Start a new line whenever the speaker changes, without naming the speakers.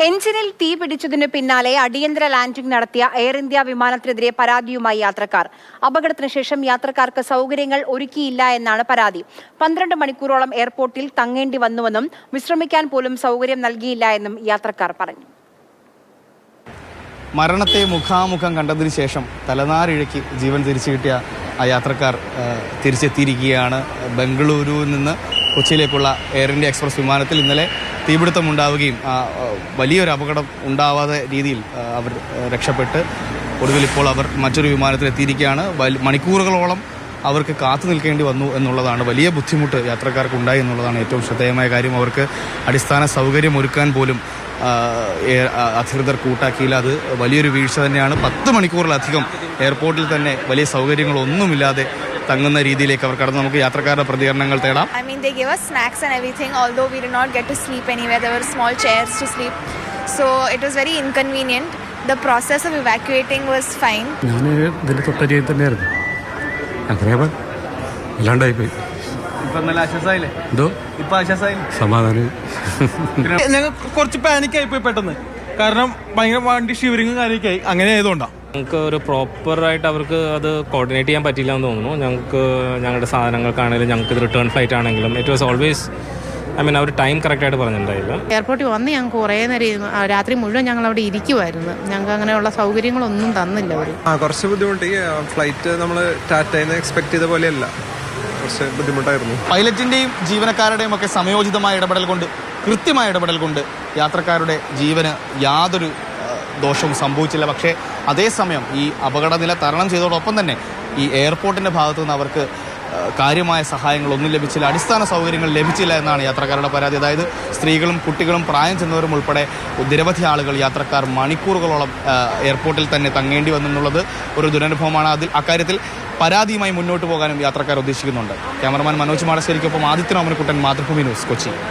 എഞ്ചിനിൽ തീ പിടിച്ചതിനു പിന്നാലെ അടിയന്തര ലാൻഡിംഗ് നടത്തിയ എയർ ഇന്ത്യ വിമാനത്തിനെതിരെ പരാതിയുമായി യാത്രക്കാർ. അപകടത്തിന് ശേഷം യാത്രക്കാർക്ക് സൗകര്യങ്ങൾ ഒരുക്കിയില്ല എന്നാണ് പരാതി. 12 മണിക്കൂറോളം എയർപോർട്ടിൽ തങ്ങേണ്ടി വന്നുവെന്നും വിശ്രമിക്കാൻ പോലും സൗകര്യം നൽകിയില്ല എന്നും യാത്രക്കാർ പറഞ്ഞു.
മരണത്തെ മുഖാമുഖം കണ്ടതിന് ശേഷം തലനാരിഴയ്ക്ക് ജീവൻ തിരിച്ചു കിട്ടിയ ആ യാത്രക്കാർ തിരിച്ചെത്തിയിരിക്കുകയാണ്. ബംഗളൂരുവിൽ നിന്ന് കൊച്ചിയിലേക്കുള്ള എയർ ഇന്ത്യ എക്സ്പ്രസ് വിമാനത്തിൽ ഇന്നലെ തീപിടുത്തമുണ്ടാവുകയും വലിയൊരു അപകടം ഉണ്ടാവാതെ രീതിയിൽ അവർ രക്ഷപ്പെട്ട് ഒടുവിൽ ഇപ്പോൾ അവർ മറ്റൊരു വിമാനത്തിൽ എത്തിയിരിക്കുകയാണ്. മണിക്കൂറുകളോളം അവർക്ക് കാത്തു നിൽക്കേണ്ടി വന്നു എന്നുള്ളതാണ് വലിയ ബുദ്ധിമുട്ട് യാത്രക്കാർക്ക് ഉണ്ടായി എന്നുള്ളതാണ് ഏറ്റവും ശ്രദ്ധേയമായ കാര്യം. അവർക്ക് അടിസ്ഥാന സൗകര്യം ഒരുക്കാൻ പോലും അധികൃതർ കൂട്ടാക്കിയില്ല. അത് വലിയൊരു വീഴ്ച തന്നെയാണ്. 10 മണിക്കൂറിലധികം എയർപോർട്ടിൽ തന്നെ വലിയ സൗകര്യങ്ങളൊന്നുമില്ലാതെ തങ്ങുന്ന രീതിയിലേക്ക് അവർ കടന്നു. നമുക്ക് യാത്രക്കാരുടെ പ്രതികരണങ്ങൾ തേടാം.
I mean, they gave us snacks and everything, although we did not get to sleep anywhere. There were small chairs to sleep, so it was very inconvenient. The process of evacuating was fine.
ഞാൻ ഇതിൽ തൊട്ടരിയിൽ തന്നെയായിരുന്നു. അങ്ങനെ ഇല്ലാണ്ടായി പോയി. സമാധാനം.
ഞങ്ങൾ കുറച്ച് പാനിക്കായി പോയി പെട്ടെന്ന്, കാരണം ഭയങ്കര വണ്ടി ഷിവറിങ്ങും കാര്യമൊക്കെയായി. അങ്ങനെ ആയതുകൊണ്ടാണ്
ഞങ്ങൾക്ക് ഒരു പ്രോപ്പറായിട്ട് അവർക്ക് അത് കോർഡിനേറ്റ് ചെയ്യാൻ പറ്റില്ല എന്ന് തോന്നുന്നു. ഞങ്ങൾക്ക് ഞങ്ങളുടെ സാധനങ്ങൾക്കാണെങ്കിലും ഞങ്ങൾക്ക് ഇത് റിട്ടേൺ ഫ്ലൈറ്റ് ആണെങ്കിലും ഇറ്റ് വാസ് ഓൾവേസ് അവർ ടൈം കറക്റ്റായിട്ട് പറഞ്ഞിട്ടുണ്ടായില്ല.
എയർപോർട്ടിൽ വന്ന് ഞങ്ങൾക്ക് കുറേ നേരം രാത്രി മുഴുവൻ ഞങ്ങൾ അവിടെ ഇരിക്കുമായിരുന്നു. ഞങ്ങൾക്ക് അങ്ങനെയുള്ള സൗകര്യങ്ങളൊന്നും തന്നില്ല അവർ.
കുറച്ച് ബുദ്ധിമുട്ടി. ഫ്ലൈറ്റ് നമ്മൾ ടാറ്റയിൽ നിന്ന് എക്സ്പെക്ട് ചെയ്ത പോലെയല്ല, കുറച്ച് ബുദ്ധിമുട്ടായിരുന്നു.
പൈലറ്റിൻ്റെയും ജീവനക്കാരുടെയും ഒക്കെ സമയോചിതമായ ഇടപെടൽ കൊണ്ട്, കൃത്യമായ ഇടപെടൽ കൊണ്ട് യാത്രക്കാരുടെ ജീവന് യാതൊരു ദോഷവും സംഭവിച്ചില്ല. പക്ഷേ അതേസമയം ഈ അപകടനില തരണം ചെയ്തതോടൊപ്പം തന്നെ ഈ എയർപോർട്ടിൻ്റെ ഭാഗത്തു നിന്ന് അവർക്ക് കാര്യമായ സഹായങ്ങളൊന്നും ലഭിച്ചില്ല, അടിസ്ഥാന സൗകര്യങ്ങൾ ലഭിച്ചില്ല എന്നാണ് യാത്രക്കാരുടെ പരാതി. അതായത് സ്ത്രീകളും കുട്ടികളും പ്രായം ചെന്നവരും ഉൾപ്പെടെ നിരവധി ആളുകൾ, യാത്രക്കാർ മണിക്കൂറുകളോളം എയർപോർട്ടിൽ തന്നെ തങ്ങേണ്ടി വന്നെന്നുള്ളത് ഒരു ദുരനുഭവമാണ്. അക്കാര്യത്തിൽ പരാതിയുമായി മുന്നോട്ട് പോകാനും യാത്രക്കാർ ഉദ്ദേശിക്കുന്നുണ്ട്. ക്യാമറമാൻ മനോജ് മാടശ്ശേരിക്കൊപ്പം ആദിത്യൻ ഓമനക്കുട്ടൻ, മാതൃഭൂമി ന്യൂസ്, കൊച്ചി.